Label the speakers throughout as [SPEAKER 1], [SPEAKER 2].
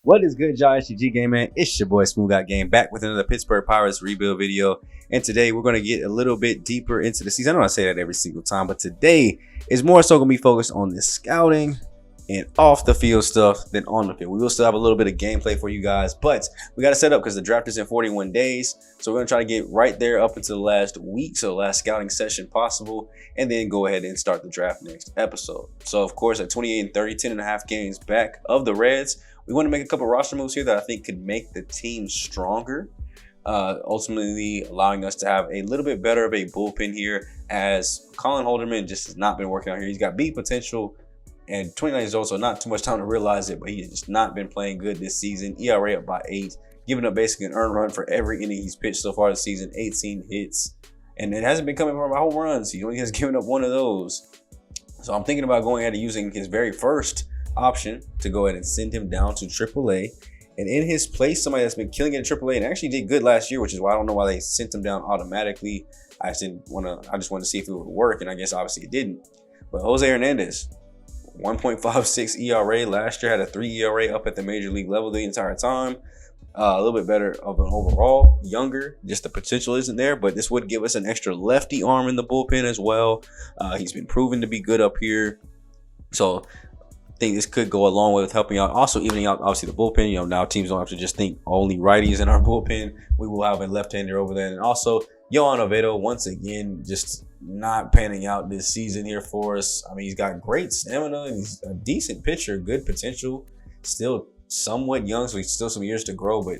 [SPEAKER 1] What is good, y'all? It's your G Game, man. It's your boy SmooveGotGame back with another Pittsburgh Pirates rebuild video. And today we're going to get a little bit deeper into the season. I know I say that every single time, but today is more so going to be focused on the scouting and off the field stuff than on the field. We will still have a little bit of gameplay for you guys, but we got to set up because the draft is in 41 days. So we're going to try to get right there up into the last week, so the last scouting session possible, and then go ahead and start the draft next episode. So of course, at 28 and 30, 10.5 games back of the Reds, we want to make a couple roster moves here that I think could make the team stronger, ultimately allowing us to have a little bit better of a bullpen here, as Colin Holderman just has not been working out here. He's got beat potential and 29 years old, so not too much time to realize it, but he's just not been playing good this season. ERA up by 8, giving up basically an earned run for every inning he's pitched so far this season, 18 hits, and it hasn't been coming from home runs. He only has given up one of those. So I'm thinking about going ahead and using his very first option to go ahead and send him down to AAA, and in his place somebody that's been killing it in AAA and actually did good last year, which is why I don't know why they sent him down automatically. I just wanted to see if it would work, and I guess obviously it didn't. But Jose Hernandez, 1.56 ERA last year, had a 3 ERA up at the major league level the entire time. A little bit better of an overall, younger, just the potential isn't there, but this would give us an extra lefty arm in the bullpen as well. He's been proven to be good up here, so I think this could go a long way with helping out, also evening out obviously the bullpen. Now teams don't have to just think only righties in our bullpen. We will have a left-hander over there, and also Yohan Oviedo, once again, just not panning out this season here for us. I mean, he's got great stamina, and he's a decent pitcher, good potential, still somewhat young, so he's still some years to grow, but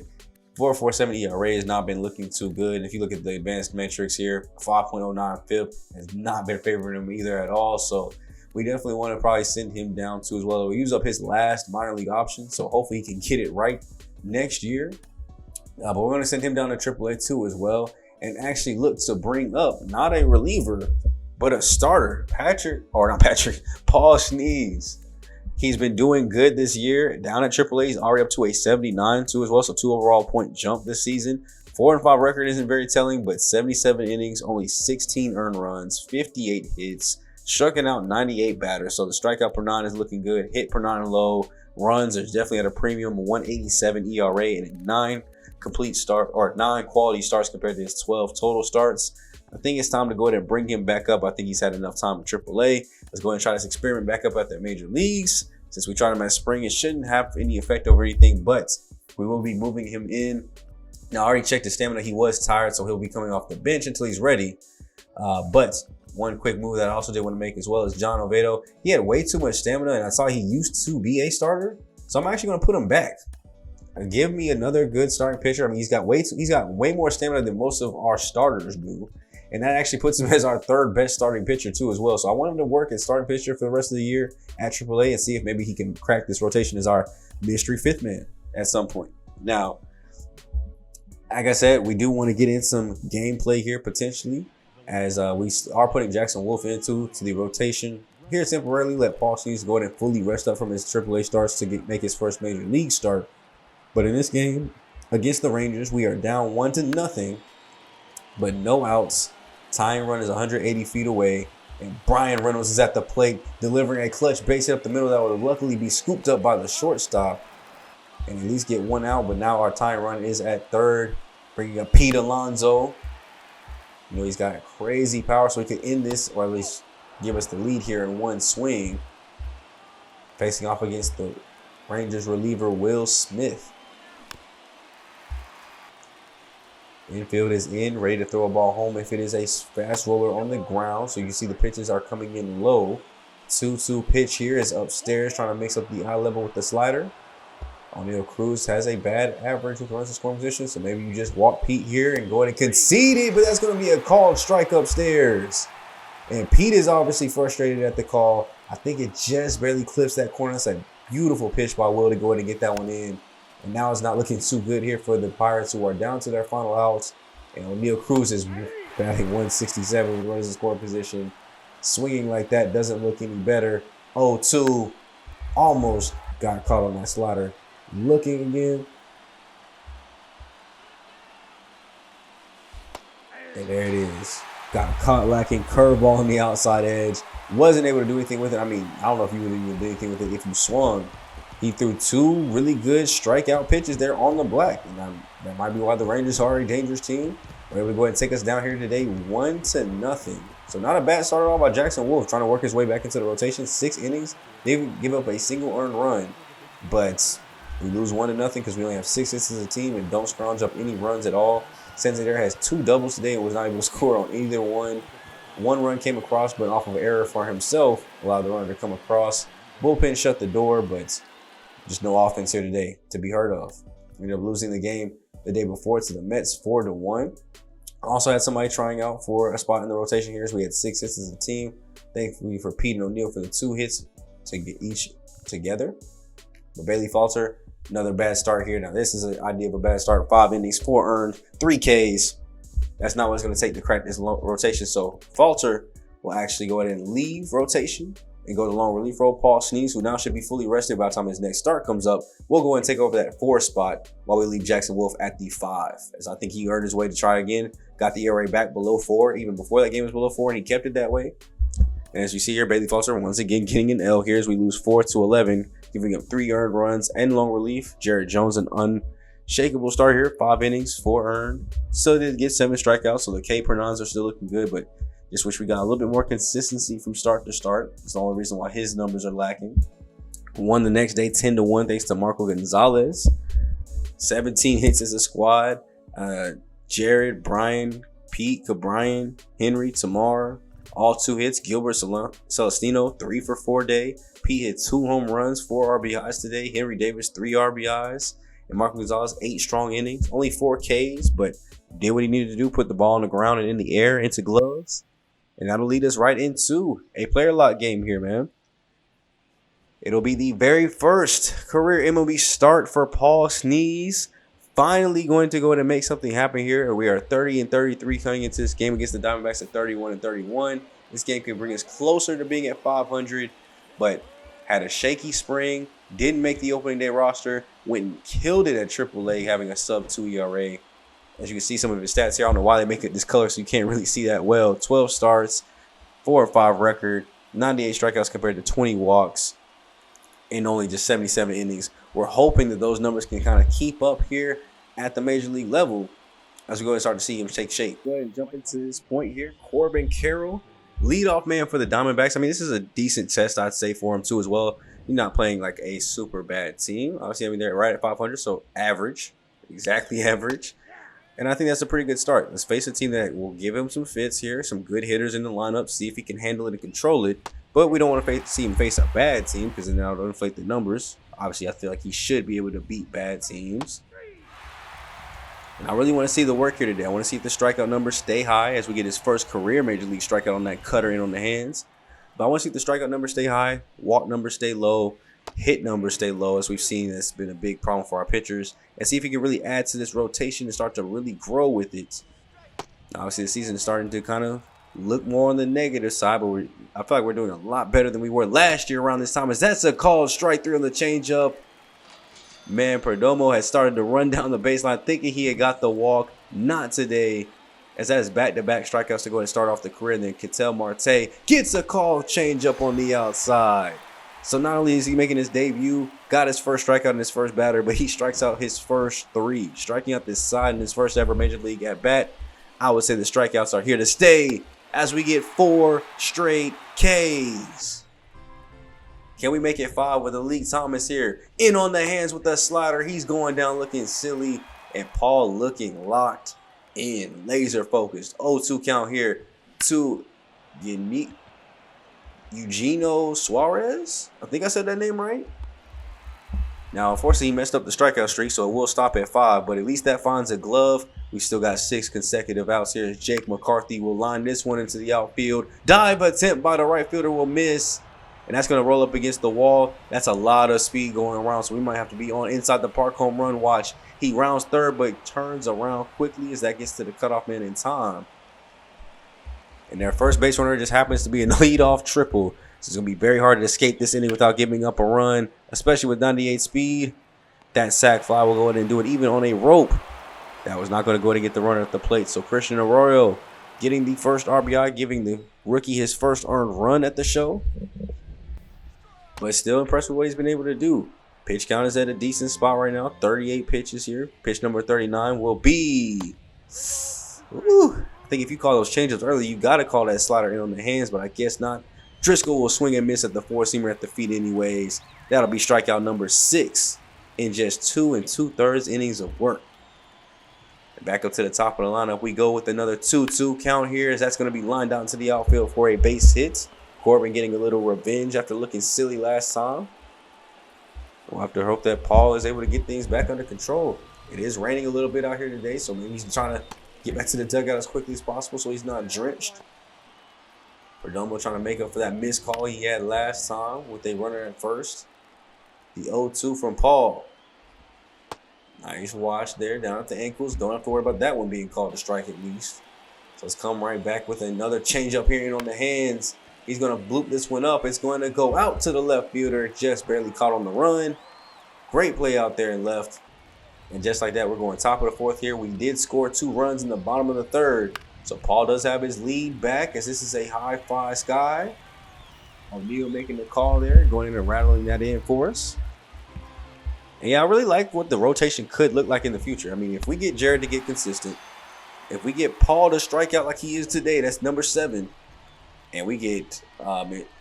[SPEAKER 1] 4.47 ERA has not been looking too good. If you look at the advanced metrics here, 5.09 FIP has not been favoring him either at all, so we definitely want to probably send him down too as well. We use up his last minor league option, so hopefully he can get it right next year. But we're going to send him down to AAA too as well, and actually look to bring up not a reliever, but a starter, Paul Sneeze. He's been doing good this year down at AAA. He's already up to a 79 too as well, so 2 overall point jump this season. 4-5 record isn't very telling, but 77 innings, only 16 earned runs, 58 hits, striking out 98 batters. So the strikeout per 9 is looking good. Hit per 9 low. Runs are definitely at a premium. 187 ERA and 9 quality starts compared to his 12 total starts. I think it's time to go ahead and bring him back up. I think he's had enough time in AAA. Let's go ahead and try this experiment back up at the major leagues. Since we tried him at spring, it shouldn't have any effect over anything, but we will be moving him in. Now, I already checked his stamina. He was tired, so he'll be coming off the bench until he's ready. But one quick move that I also did want to make as well is John Oviedo. He had way too much stamina, and I saw he used to be a starter, so I'm actually going to put him back. Give me another good starting pitcher. I mean, he's got way more stamina than most of our starters do, and that actually puts him as our 3rd best starting pitcher too as well. So I want him to work as starting pitcher for the rest of the year at AAA and see if maybe he can crack this rotation as our mystery 5th man at some point. Now, like I said, we do want to get in some gameplay here potentially, as we are putting Jackson Wolf into the rotation here temporarily. Let Paul Sneeze go ahead and fully rest up from his AAA starts to make his first major league start. But in this game against the Rangers, we are down 1-0, but no outs. Tying run is 180 feet away, and Brian Reynolds is at the plate, delivering a clutch base hit up the middle that would luckily be scooped up by the shortstop and at least get 1 out. But now our tying run is at 3rd, bringing up Pete Alonso. He's got crazy power, so he could end this, or at least give us the lead here in one swing. Facing off against the Rangers reliever Will Smith. Infield is in, ready to throw a ball home if it is a fast roller on the ground. So you can see the pitches are coming in low. 2-2 pitch here is upstairs, trying to mix up the eye level with the slider. O'Neal Cruz has a bad average with runs in scoring position, so maybe you just walk Pete here and go ahead and concede it, but that's going to be a called strike upstairs. And Pete is obviously frustrated at the call. I think it just barely clips that corner. That's a beautiful pitch by Will to go ahead and get that one in. And now it's not looking too good here for the Pirates, who are down to their final outs. And O'Neal Cruz is batting 167 with runners in scoring position. Swinging like that doesn't look any better. 0-2, almost got caught on that slider. Looking again. And there it is. Got caught lacking, curveball on the outside edge. Wasn't able to do anything with it. I mean, I don't know if you would even do anything with it if you swung. He threw 2 really good strikeout pitches there on the black. And that might be why the Rangers are a dangerous team. We're able to go ahead and take us down here today 1-0. So not a bad start at all by Jackson Wolf, trying to work his way back into the rotation. 6 innings. They didn't give up a single earned run. But we lose 1-0 because we only have 6 hits as a team and don't scrounge up any runs at all. Santander has 2 doubles today and was not able to score on either one. 1 run came across, but off of an error for himself, allowed the runner to come across. Bullpen shut the door, but just no offense here today to be heard of. We ended up losing the game the day before to the Mets 4-1. Also had somebody trying out for a spot in the rotation here. So we had 6 hits as a team. Thankfully for Pete and O'Neill for the 2 hits to get each together. But Bailey Falter, another bad start here. Now this is an idea of a bad start. 5 innings, 4 earned, 3 Ks. That's not what it's going to take to crack this rotation. So Falter will actually go ahead and leave rotation and go to long relief role. Paul Sneeze, who now should be fully rested by the time his next start comes up, will go and take over that 4 spot while we leave Jackson Wolf at the 5. As I think he earned his way to try again. Got the ERA back below 4, even before that game was below 4, and he kept it that way. And as you see here, Bailey Falter once again getting an L here as we lose 4-11, giving up 3 earned runs and long relief. Jared Jones, an unshakable start here, 5 innings, 4 earned. Still did get 7 strikeouts, so the K per nines are still looking good, but just wish we got a little bit more consistency from start to start. It's the only reason why his numbers are lacking. Won the next day 10-1 thanks to Marco Gonzalez. 17 hits as a squad. Jared, Brian, Pete, Cabrian, Henry, Tamar, all 2 hits. Gilbert Celestino, 3 for 4 day. Pete hit 2 home runs, 4 RBIs today. Henry Davis, 3 RBIs. And Marco Gonzalez, 8 strong innings. Only 4 Ks, but did what he needed to do, put the ball on the ground and in the air into gloves. And that'll lead us right into a player lock game here, man. It'll be the very first career MLB start for Paul Sneeze. Finally going to go ahead and make something happen here. We are 30-33 coming into this game against the Diamondbacks at 31-31. This game can bring us closer to being at 500, but had a shaky spring, didn't make the opening day roster, went and killed it at AAA, having a sub-2 ERA. As you can see some of his stats here, I don't know why they make it this color so you can't really see that well. 12 starts, 4-5 record, 98 strikeouts compared to 20 walks in only just 77 innings. We're hoping that those numbers can kind of keep up here at the major league level as we go and start to see him take shape. Go ahead and jump into this point here. Corbin Carroll, leadoff man for the Diamondbacks. I mean, this is a decent test, I'd say, for him too as well. He's not playing like a super bad team. Obviously, I mean, they're right at 500, so average, exactly average. And I think that's a pretty good start. Let's face a team that will give him some fits here, some good hitters in the lineup, see if he can handle it and control it. But we don't want to see him face a bad team because then that'll inflate the numbers. Obviously, I feel like he should be able to beat bad teams. And I really want to see the work here today. I want to see if the strikeout numbers stay high as we get his first career major league strikeout on that cutter in on the hands. But I want to see if the strikeout numbers stay high, walk numbers stay low, hit numbers stay low, as we've seen that's been a big problem for our pitchers, and see if he can really add to this rotation and start to really grow with it. Obviously, the season is starting to kind of look more on the negative side, but I feel like we're doing a lot better than we were last year around this time, as that's a called strike 3 on the changeup. Man, Perdomo has started to run down the baseline thinking he had got the walk. Not today, as that is back-to-back strikeouts to go ahead and start off the career. And then Ketel Marte gets a call changeup on the outside. So not only is he making his debut, got his first strikeout in his first batter, but he strikes out his first 3. Striking out this side in his first ever major league at bat. I would say the strikeouts are here to stay as we get 4 straight Ks. Can we make it 5 with Elite Thomas here? In on the hands with the slider. He's going down looking silly. And Paul looking locked in. Laser focused. 0-2 count here to Eugenio Suarez. I think I said that name right. Now, unfortunately, he messed up the strikeout streak, so it will stop at 5. But at least that finds a glove. We still got 6 consecutive outs here. Jake McCarthy will line this one into the outfield. Dive attempt by the right fielder will miss. And that's going to roll up against the wall. That's a lot of speed going around, so we might have to be on inside the park home run watch. He rounds third, but turns around quickly as that gets to the cutoff man in time. And their first base runner just happens to be a leadoff triple. So it's going to be very hard to escape this inning without giving up a run, especially with 98 speed. That sac fly will go ahead and do it even on a rope. That was not going to go ahead and get the runner at the plate. So Christian Arroyo getting the first RBI, giving the rookie his first earned run at the show. But still impressed with what he's been able to do. Pitch count is at a decent spot right now. 38 pitches here. Pitch number 39 will be. Ooh, I think if you call those changeups early, you got to call that slider in on the hands, but I guess not. Driscoll will swing and miss at the four-seamer at the feet anyways. That'll be strikeout number 6 in just 2 2/3 innings of work. And back up to the top of the lineup, we go with another 2-2 count here, as that's going to be lined out into the outfield for a base hit. Corbin getting a little revenge after looking silly last time. We'll have to hope that Paul is able to get things back under control. It is raining a little bit out here today, so maybe he's trying to get back to the dugout as quickly as possible so he's not drenched. Perdomo trying to make up for that missed call he had last time with a runner at first. The 0-2 from Paul. Nice watch there down at the ankles. Don't have to worry about that one being called a strike at least. So let's come right back with another changeup here on the hands. He's going to bloop this one up. It's going to go out to the left fielder. Just barely caught on the run. Great play out there in left. And just like that, we're going top of the fourth here. We did score 2 runs in the bottom of the third. So Paul does have his lead back, as this is a high-fly sky. O'Neal making the call there, going in and rattling that in for us. And yeah, I really like what the rotation could look like in the future. I mean, if we get Jared to get consistent, if we get Paul to strike out like he is today, that's number 7. And we get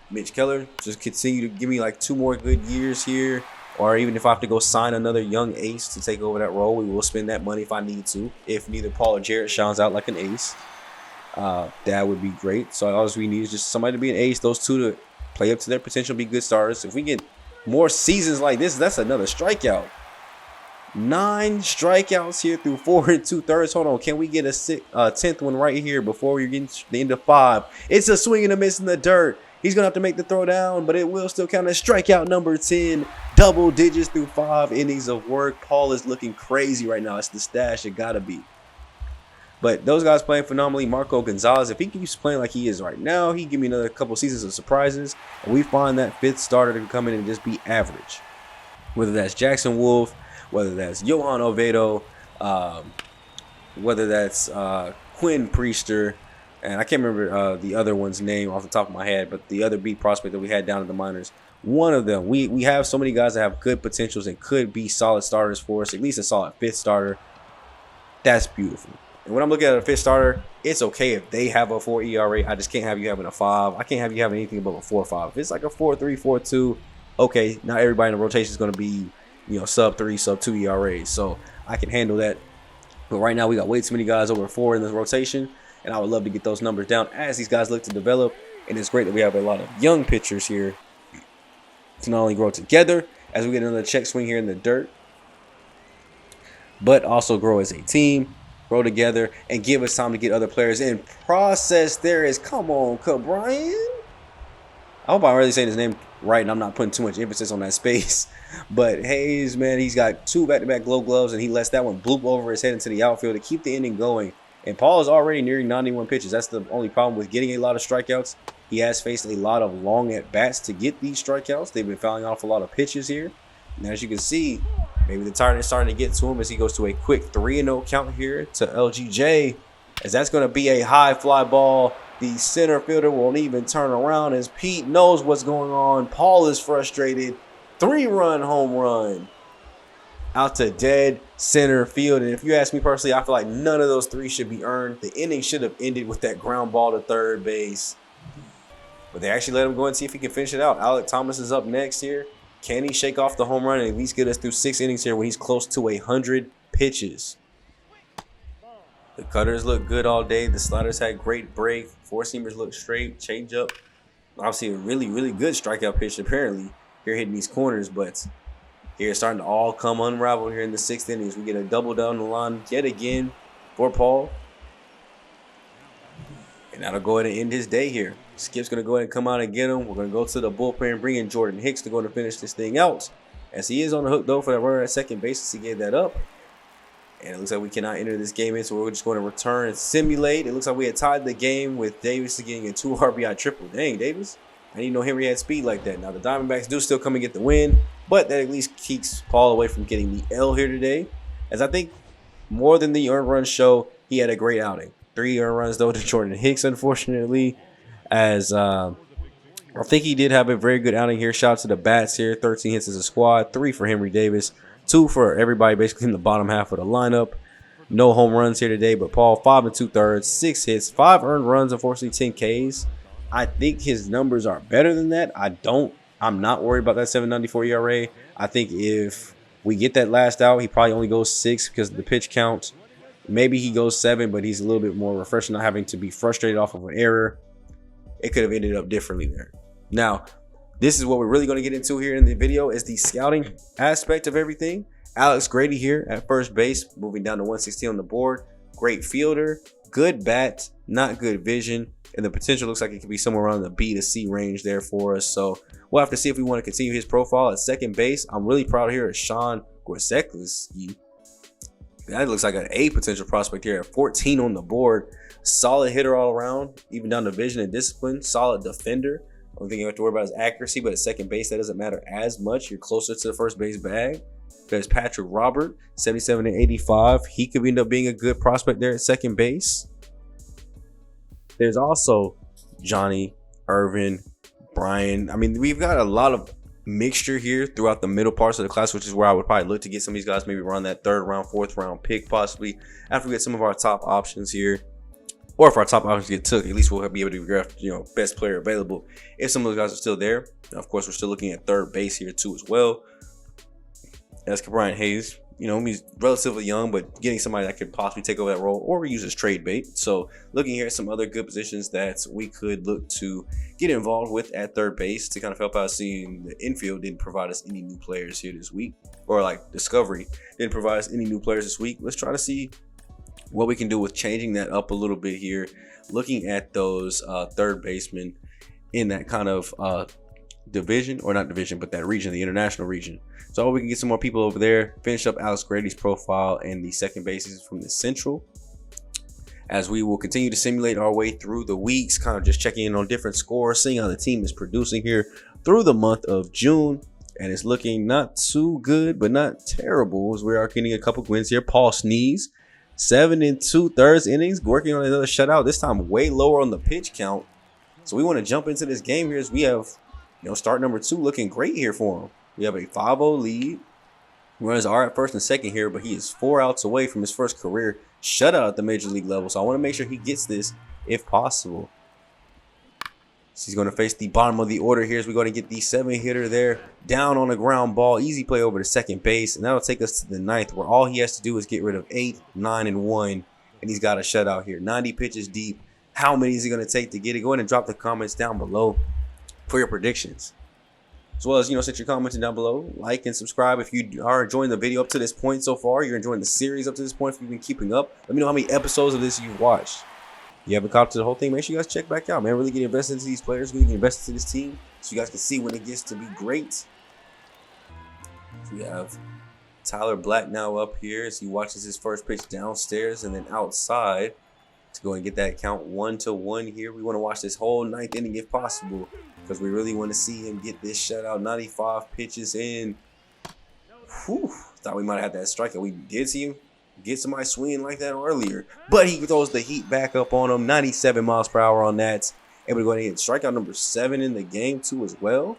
[SPEAKER 1] Mitch Keller, just continue to give me like 2 more good years here. Or even if I have to go sign another young ace to take over that role, we will spend that money if I need to. If neither Paul or Jared shines out like an ace, that would be great. So all we need is just somebody to be an ace, those 2 to play up to their potential, be good starters. If we get more seasons like this, that's another strikeout. 9 strikeouts here through 4 2/3. Hold on, can we get a 10th one right here before we get to the end of 5? It's a swing and a miss in the dirt. He's going to have to make the throw down, but it will still count as strikeout number 10. Double digits through 5 innings of work. Paul is looking crazy right now. It's the stash. It got to be. But those guys playing phenomenally. Marco Gonzalez, if he keeps playing like he is right now, he give me another couple seasons of surprises. And we find that 5th starter to come in and just be average. Whether that's Jackson Wolf, whether that's Johan Oviedo, whether that's Quinn Priester, and I can't remember the other one's name off the top of my head, but the other beat prospect that we had down in the minors. One of them. We have so many guys that have good potentials and could be solid starters for us, at least a solid 5th starter. That's beautiful. And when I'm looking at a 5th starter, it's okay if they have a 4 ERA. I just can't have you having a 5. I can't have you having anything above a 4.5. If it's like a 4.3, 4.2, okay, not everybody in the rotation is going to be, sub 3, sub 2 ERAs. So I can handle that. But right now we got way too many guys over 4 in this rotation. And I would love to get those numbers down as these guys look to develop. And it's great that we have a lot of young pitchers here to not only grow together as we get another check swing here in the dirt, but also grow as a team, grow together, and give us time to get other players in process. There is, come on, Brian. I hope I'm really saying his name right and I'm not putting too much emphasis on that space. But Hayes, man, he's got 2 back-to-back gloves, and he lets that one bloop over his head into the outfield to keep the inning going. And Paul is already nearing 91 pitches. That's the only problem with getting a lot of strikeouts. He has faced a lot of long at-bats to get these strikeouts. They've been fouling off a lot of pitches here. And as you can see, maybe the tiredness is starting to get to him as he goes to a quick 3-0 count here to LGJ. As that's going to be a high fly ball. The center fielder won't even turn around as Pete knows what's going on. Paul is frustrated. 3-run home run out to dead center field. And if you ask me personally, I feel like none of those 3 should be earned. The inning should have ended with that ground ball to third base. But they actually let him go and see if he can finish it out. Alec Thomas is up next here. Can he shake off the home run and at least get us through 6 innings here when he's close to 100 pitches? The cutters look good all day. The sliders had great break. 4-seamers look straight. Change up. Obviously a really, really good strikeout pitch apparently here hitting these corners. But here it's starting to all come unraveled here in the 6th innings. We get a double down the line yet again for Paul. And that'll go ahead and end his day here. Skip's going to go ahead and come out and get him. We're going to go to the bullpen and bring in Jordan Hicks to go and finish this thing out. As he is on the hook, though, for that runner at second base. He gave that up. And it looks like we cannot enter this game in, so we're just going to return and simulate. It looks like we had tied the game with Davis getting a 2 RBI triple. Dang, Davis. I didn't know Henry had speed like that. Now, the Diamondbacks do still come and get the win, but that at least keeps Paul away from getting the L here today. As I think more than the earned runs show, he had a great outing. 3 earned runs, though, to Jordan Hicks, unfortunately. As I think he did have a very good outing here. Shout out to the bats here. 13 hits as a squad, 3 for Henry Davis, 2 for everybody basically in the bottom half of the lineup. No home runs here today, but Paul 5 2/3, 6 hits, 5 earned runs, unfortunately 10 Ks. I think his numbers are better than that. I'm not worried about that 7.94 ERA. I think if we get that last out, he probably only goes 6 because of the pitch count. Maybe he goes 7, but he's a little bit more refreshing, not having to be frustrated off of an error. It could have ended up differently there. Now, this is what we're really going to get into here in the video, is the scouting aspect of everything. Alex Grady here at first base, moving down to 116 on the board. Great fielder, good bat, not good vision, and the potential looks like it could be somewhere around the B to C range there for us. So we'll have to see if we want to continue his profile at second base. I'm really proud here of Sean Gorsekowski. That looks like an A potential prospect here at 14 on the board. Solid hitter all around, even down to vision and discipline. Solid defender. Only thing you have to worry about is accuracy, but at second base, that doesn't matter as much. You're closer to the first base bag. There's Patrick Robert, 77 and 85. He could end up being a good prospect there at second base. There's also Johnny, Irvin, Brian. I mean, we've got a lot of mixture here throughout the middle parts of the class, which is where I would probably look to get some of these guys maybe around that 3rd round, 4th round pick, possibly after we get some of our top options here. Or if our top options get took, at least we'll be able to draft, best player available. If some of those guys are still there, and of course, we're still looking at third base here too as well. That's Brian Hayes. He's relatively young, but getting somebody that could possibly take over that role or use as trade bait. So looking here at some other good positions that we could look to get involved with at third base to kind of help out. Seeing the infield didn't provide us any new players here this week, or like Discovery didn't provide us any new players this week. Let's try to see what we can do with changing that up a little bit here, looking at those third basemen in that kind of division, or not division, but that region, the international region. So we can get some more people over there, finish up Alex Grady's profile and the second bases from the Central, as we will continue to simulate our way through the weeks, kind of just checking in on different scores, seeing how the team is producing here through the month of June. And it's looking not too good, but not terrible, as we are getting a couple wins here. Paul Sneeze, 7 2/3 innings, working on another shutout, this time way lower on the pitch count. So we want to jump into this game here, as we have, start number 2 looking great here for him. We have a 5-0 lead. Runners are at first and second here, but he is 4 outs away from his first career shutout at the major league level. So I want to make sure he gets this if possible. So he's going to face the bottom of the order here, as we're going to get the 7-hitter there down on a ground ball. Easy play over to second base, and that'll take us to the 9th, where all he has to do is get rid of 8, 9, and 1, and he's got a shutout here. 90 pitches deep. How many is he going to take to get it? Go ahead and drop the comments down below for your predictions. As well as, since you're commenting down below, like and subscribe if you are enjoying the video up to this point so far. You're enjoying the series up to this point, if you've been keeping up. Let me know how many episodes of this you've watched. If you haven't caught up to the whole thing, make sure you guys check back out, man. Really get invested into these players, really get invested into this team, so you guys can see when it gets to be great. So we have Tyler Black now up here as he watches his first pitch downstairs and then outside to go and get that count 1-1 here. We want to watch this whole 9th inning if possible, because we really want to see him get this shutout. 95 pitches in. Whew, thought we might have had that strikeout. We did see him get somebody swinging like that earlier, but he throws the heat back up on him. 97 miles per hour on that. Able to go ahead and get strikeout number 7 in the game too as well.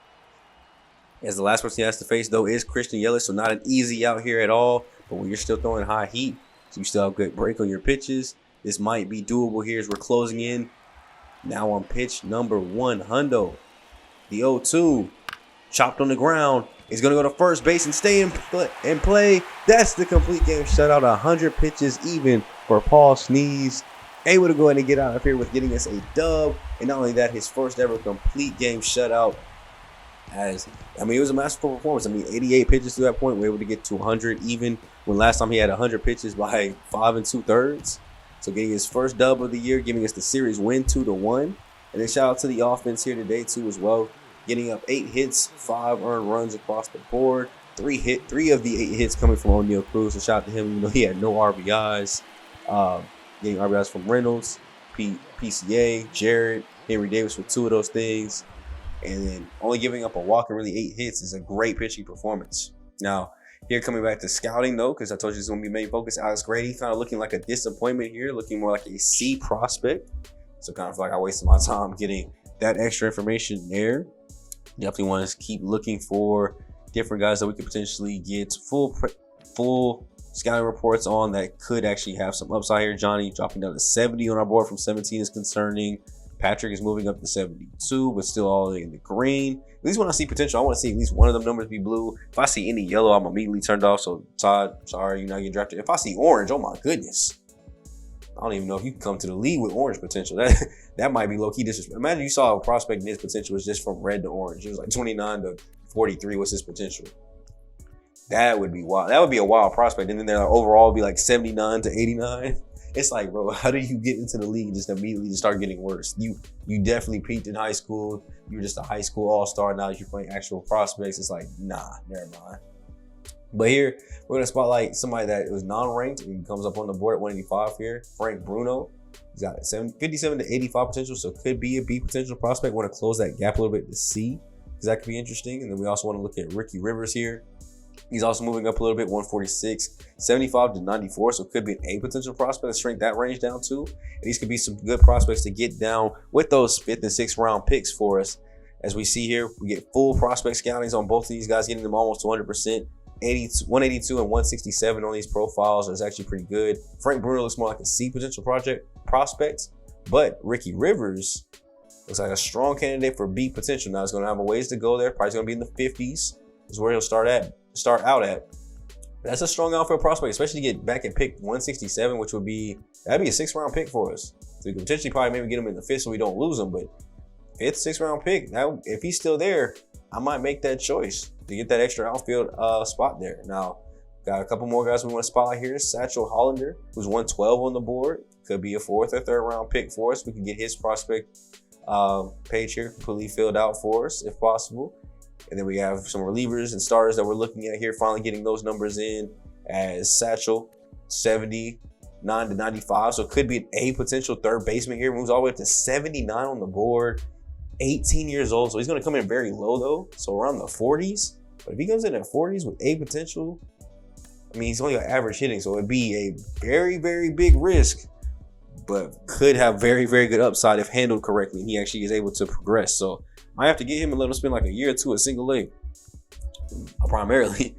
[SPEAKER 1] As the last person he has to face though is Christian Yelich, so not an easy out here at all. But when you're still throwing high heat, so you still have good break on your pitches, this might be doable here as we're closing in. Now on pitch number 1, Hundo. The 0-2, chopped on the ground. He's going to go to first base and stay in play. That's the complete game shutout. 100 pitches even for Paul Sneeze. Able to go ahead and get out of here with getting us a dub. And not only that, his first ever complete game shutout. It was a masterful performance. 88 pitches to that point. We're able to get to 100 even when last time he had 100 pitches by 5 2/3. So getting his first dub of the year, giving us the series win 2-1. And then shout out to the offense here today too as well. Getting up 8 hits, 5 earned runs across the board. 3 of the 8 hits coming from O'Neal Cruz. So shout out to him. He had no RBIs. Getting RBIs from Reynolds, PCA, Jarrett, Henry Davis with 2 of those things. And then only giving up a walk and really 8 hits is a great pitching performance. Now, here coming back to scouting though, because I told you it's going to be main focus. Alex Grady kind of looking like a disappointment here, looking more like a C prospect. So kind of feel like I wasted my time getting that extra information there. Definitely want to keep looking for different guys that we could potentially get full scouting reports on that could actually have some upside here. Johnny dropping down to 70 on our board from 17 is concerning. Patrick is moving up to 72, but still all in the green. At least when I see potential, I want to see at least one of them numbers be blue. If I see any yellow, I'm immediately turned off. So Todd, sorry, you're not getting drafted. If I see orange, oh my goodness. I don't even know if you can come to the league with orange potential. That might be low-key disrespect. Imagine you saw a prospect and his potential was just from red to orange. It was like 29 to 43. What's his potential? That would be wild. That would be a wild prospect. And then they're like, overall be like 79 to 89. It's like, bro, how do you get into the league and just immediately just start getting worse? You definitely peaked in high school. You were just a high school all-star. Now that you're playing actual prospects, it's like, nah, never mind. But here, we're going to spotlight somebody that was non-ranked and comes up on the board at 185 here. Frank Bruno. He's got 57 to 85 potential, so could be a B potential prospect. Want to close that gap a little bit to C, because that could be interesting. And then we also want to look at Ricky Rivers here. He's also moving up a little bit, 146, 75 to 94, so could be an A potential prospect to shrink that range down too. And these could be some good prospects to get down with those 5th and 6th round picks for us. As we see here, we get full prospect scoutings on both of these guys, getting them almost 100%. 182 and 167 on these profiles is actually pretty good. Frank Bruno looks more like a C potential prospect, but Ricky Rivers looks like a strong candidate for B potential. Now it's going to have a ways to go there. Probably going to be in the 50s is where he'll start out at. That's a strong outfield prospect, especially to get back at pick 167, which that'd be a 6th round pick for us. So we could potentially probably maybe get him in the 5th so we don't lose him. But 5th, 6th round pick, now if he's still there, I might make that choice to get that extra outfield spot there. Now, got a couple more guys we want to spotlight here. Satchel Hollander, who's 112 on the board. Could be a 4th or 3rd round pick for us. We can get his prospect page here completely filled out for us if possible. And then we have some relievers and starters that we're looking at here, finally getting those numbers in, as Satchel, 79 to 95. So it could be an A potential 3rd baseman here. Moves all the way up to 79 on the board. 18 years old. So he's going to come in very low though. So around the 40s. But if he comes in at 40s with A potential, I mean, he's only got average hitting. So it'd be a very, very big risk, but could have very, very good upside if handled correctly. And he actually is able to progress. So I have to get him and let him spend like a year or two at single A primarily,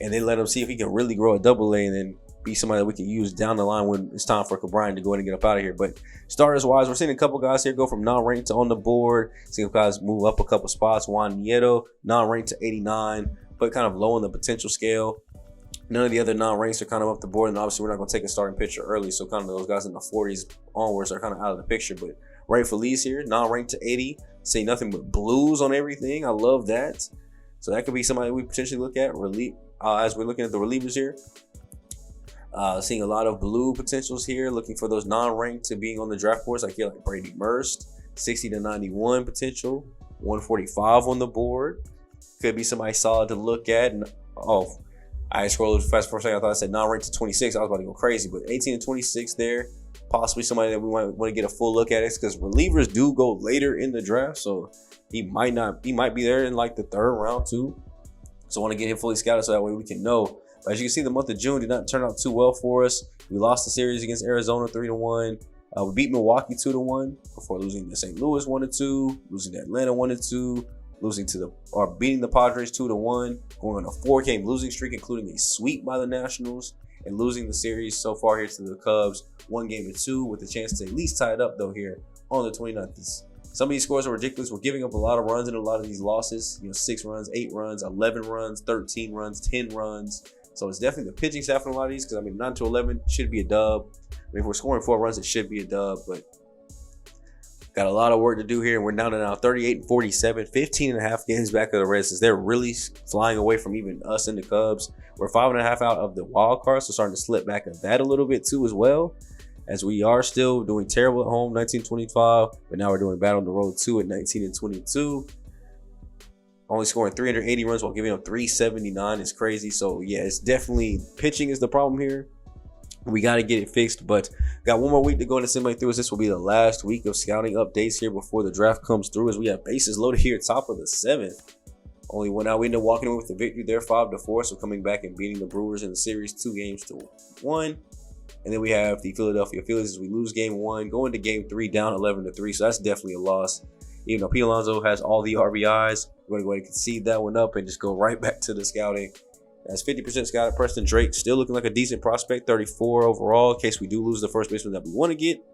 [SPEAKER 1] and then let him see if he can really grow a double A and then be somebody that we can use down the line when it's time for Brian to go ahead and get up out of here. But starters wise, we're seeing a couple guys here go from non-ranked to on the board. Seeing guys move up a couple spots. Juan Nieto, non-ranked to 89, but kind of low on the potential scale. None of the other non-ranks are kind of up the board, and obviously we're not going to take a starting pitcher early, so kind of those guys in the 40s onwards are kind of out of the picture. But Ray Feliz here, non-ranked to 80, see nothing but blues on everything. I love that. So that could be somebody we potentially look at as we're looking at the relievers here. Seeing a lot of blue potentials here, looking for those non-ranked to being on the draft boards. I feel like Brady Merst, 60 to 91 potential, 145 on the board. Could be somebody solid to look at. And I scrolled fast for a second. I thought I said non-ranked to 26. I was about to go crazy, but 18 to 26 there. Possibly somebody that we might want to get a full look at it, because relievers do go later in the draft, so he might be there in like the 3rd round too. So I want to get him fully scouted so that way we can know. But as you can see, the month of June did not turn out too well for us. We lost the series against Arizona 3-1. We beat Milwaukee 2-1 before losing to St. Louis 1-2, losing to Atlanta 1-2, beating the Padres 2-1, going on a 4-game losing streak, including a sweep by the Nationals, and losing the series so far here to the Cubs 1-2, with a chance to at least tie it up though here on the 29th. Some of these scores are ridiculous. We're giving up a lot of runs in a lot of these losses. 6 runs, 8 runs, 11 runs, 13 runs, 10 runs. So it's definitely the pitching staff in a lot of these, because 9 to 11 should be a dub. If we're scoring 4 runs, it should be a dub, but got a lot of work to do here. And we're down to now 38 and 47, 15 and a half games back of the Reds, as they're really flying away from even us and the Cubs. We're 5.5 out of the wild card, so starting to slip back of that a little bit too as well, as we are still doing terrible at home, 19-25, but now we're doing bad on the road too at 19-22. Only scoring 380 runs while giving up 379 is crazy. So yeah, it's definitely pitching is the problem here. We got to get it fixed, but got one more week to go in the semi through, as this will be the last week of scouting updates here before the draft comes through, as we have bases loaded here top of the 7th. Only one out. We end up walking away with the victory there 5-4. So coming back and beating the Brewers in the series 2-1. And then we have the Philadelphia Phillies as we lose game 1, go into game 3 down 11-3. So that's definitely a loss. Even though Pete Alonso has all the RBIs, we're going to go ahead and concede that one up and just go right back to the scouting. That's 50% scouted. Preston Drake still looking like a decent prospect, 34 overall in case we do lose the first baseman that we want to get.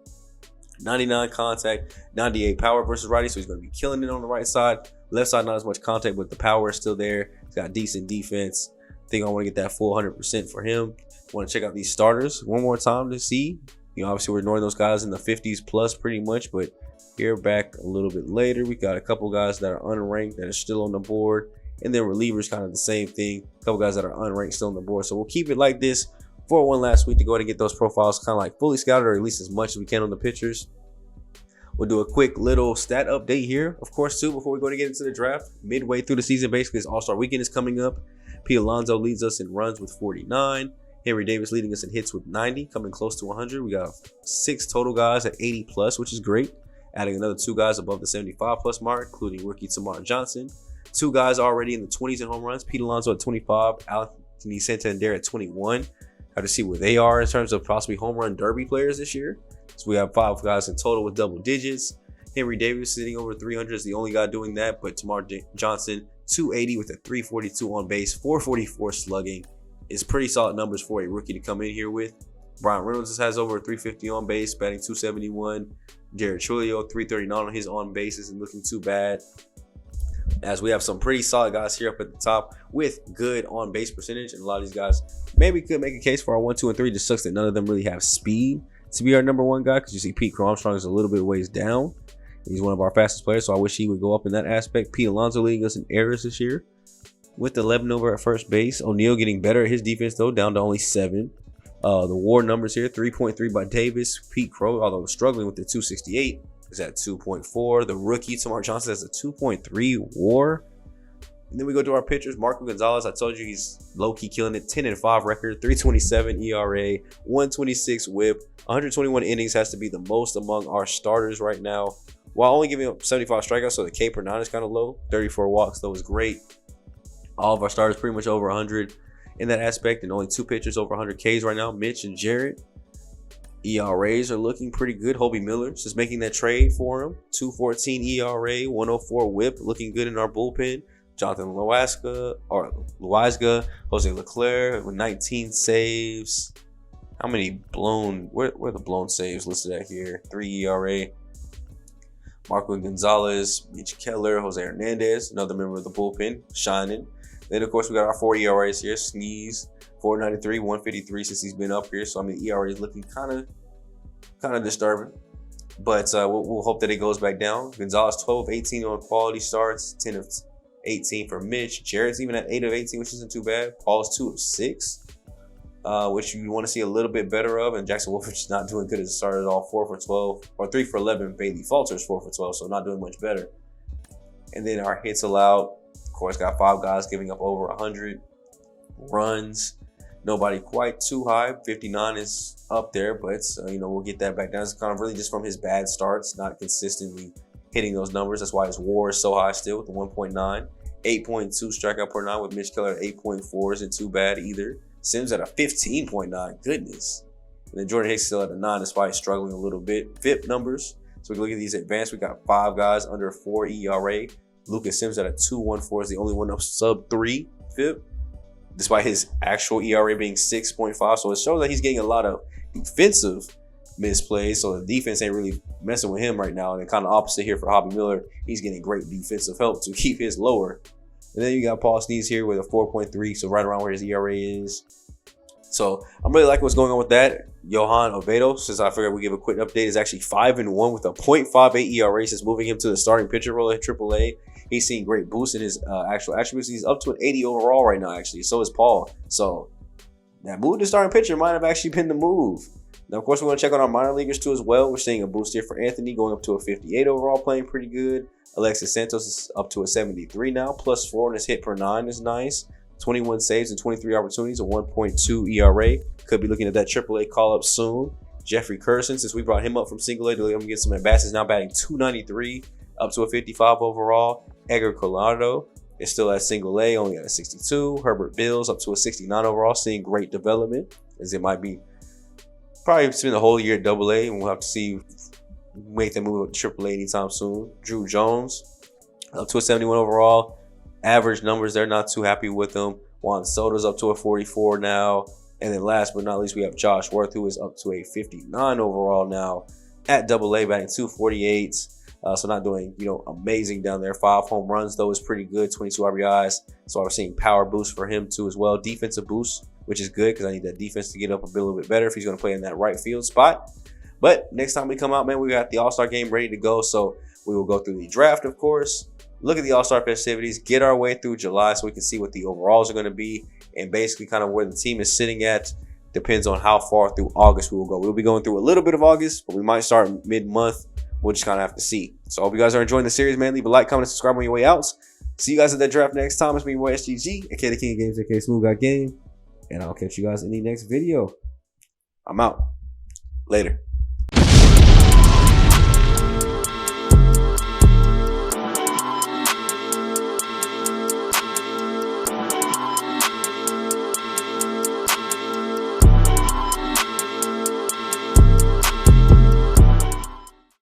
[SPEAKER 1] 99 contact, 98 power versus righty, so he's going to be killing it on the right side. Left side, not as much contact, but the power is still there. He's got decent defense. I think I want to get that full 100% for him. Want to check out these starters one more time to see. Obviously we're ignoring those guys in the 50s plus pretty much, but here back a little bit later, we got a couple guys that are unranked that are still on the board. And then relievers, kind of the same thing. A couple guys that are unranked still on the board. So we'll keep it like this for one last week to go ahead and get those profiles kind of like fully scouted, or at least as much as we can on the pitchers. We'll do a quick little stat update here, of course, too, before we go to get into the draft. Midway through the season, basically, as All-Star Weekend is coming up. Pete Alonso leads us in runs with 49. Henry Davis leading us in hits with 90, coming close to 100. We got 6 total guys at 80 plus, which is great. Adding another 2 guys above the 75 plus mark, including rookie Tamar Johnson. 2 guys already in the 20s in home runs. Pete Alonso at 25, Anthony Santander at 21. Have to see where they are in terms of possibly home run derby players this year. So we have 5 guys in total with double digits. Henry Davis sitting over 300 is the only guy doing that, but Tamar Johnson 280 with a 342 on base, 444 slugging is pretty solid numbers for a rookie to come in here with. Brian Reynolds has over 350 on base, batting 271. Jared Trulio 339 on his on base isn't looking too bad. As we have some pretty solid guys here up at the top with good on base percentage, and a lot of these guys maybe could make a case for our 1, 2, and 3. It just sucks that none of them really have speed to be our number 1 guy, because you see Pete Armstrong is a little bit ways down. He's one of our fastest players, so I wish he would go up in that aspect. Pete Alonso leading us in errors this year with 11 over at first base. O'Neill getting better at his defense, though, down to only 7. The WAR numbers here, 3.3 by Davis. Pete Crow, although struggling with the 268, is at 2.4. The rookie, Tamar Johnson, has a 2.3 WAR. And then we go to our pitchers. Marco Gonzalez, I told you he's low-key killing it. 10-5 record, 3.27 ERA, 1.26 WHIP. 121 innings has to be the most among our starters right now, while only giving up 75 strikeouts, so the K per 9 is kind of low. 34 walks, though, is great. All of our starters pretty much over 100 in that aspect, and only 2 pitchers over 100 Ks right now, Mitch and Jarrett. ERAs are looking pretty good. Hobie Miller just making that trade for him. 2.14 ERA, 104 WHIP, looking good in our bullpen. Jonathan Loaiza, Jose Leclerc with 19 saves. How many blown? Where are the blown saves listed at here? 3 ERA. Marco Gonzalez, Mitch Keller, Jose Hernandez, another member of the bullpen, shining. Then, of course, we got our 4 ERAs here. Sneeze, 4.93, 1.53 since he's been up here. So, I mean, ERA is looking kind of disturbing. But we'll hope that it goes back down. Gonzalez, 12 of 18 on quality starts, 10 of 18 for Mitch. Jarrett's even at 8 of 18, which isn't too bad. Paul's 2 of 6, which you want to see a little bit better of. And Jackson Wolfich is not doing good as a starter at all. 4 for 12, or 3 for 11. Bailey Falter's 4 for 12, so not doing much better. And then our hits allowed, of course, got 5 guys giving up over 100 runs. Nobody quite too high. 59 is up there, but we'll get that back down. It's kind of really just from his bad starts, not consistently hitting those numbers. That's why his WAR is so high still with the 1.9. 8.2 strikeout per 9 with Mitch Keller at 8.4 isn't too bad either. Sims at a 15.9. Goodness. And then Jordan Hicks still at a 9 despite struggling a little bit. FIP numbers. So we can look at these advanced. We got 5 guys under 4 ERA. Lucas Sims at a 2.14 is the only one up sub 3 FIP, despite his actual ERA being 6.5. So it shows that he's getting a lot of defensive misplays. So the defense ain't really messing with him right now. And kind of opposite here for Hobie Miller. He's getting great defensive help to keep his lower. And then you got Paul Sneeze here with a 4.3. So right around where his ERA is. So I'm really liking what's going on with that. Johan Oviedo, since I figured we give a quick update, is actually 5-1 with a 0.58 ERA since moving him to the starting pitcher role at AAA. He's seeing great boost in his actual attributes. He's up to an 80 overall right now, actually. So is Paul. So that move to starting pitcher might have actually been the move. Now, of course, we're going to check on our minor leaguers too as well. We're seeing a boost here for Anthony going up to a 58 overall, playing pretty good. Alexis Santos is up to a 73 now, +4 on his hit per 9 is nice. 21 saves and 23 opportunities, a 1.2 ERA. Could be looking at that AAA call-up soon. Jeffrey Curson, since we brought him up from single A to let him get some at-bats, is now batting 293, up to a 55 overall. Edgar Colorado is still at single A, only at a 62. Herbert Bills up to a 69 overall, seeing great development, as it might be probably spend the whole year at AA, and we'll have to see make them move up to AAA anytime soon. Drew Jones, up to a 71 overall. Average numbers, they're not too happy with him. Juan Soto's up to a 44 now. And then last but not least, we have Josh Worth, who is up to a 59 overall now at AA, batting 248. So not doing, amazing down there. 5 home runs, though, is pretty good. 22 RBIs. So I'm seeing power boost for him, too, as well. Defensive boost, which is good because I need that defense to get up a little bit better if he's going to play in that right field spot. But next time we come out, man, we got the All-Star game ready to go. So we will go through the draft, of course, look at the All-Star festivities, get our way through July so we can see what the overalls are going to be, and basically kind of where the team is sitting at. Depends on how far through August we will go. We'll be going through a little bit of August, but we might start mid-month. We'll just kind of have to see. So I hope you guys are enjoying the series, man. Leave a like, comment, and subscribe on your way out. See you guys at that draft next time. It's me, your boy SGG, aka the King of Games, aka SmooveGotGame. And I'll catch you guys in the next video. I'm out. Later.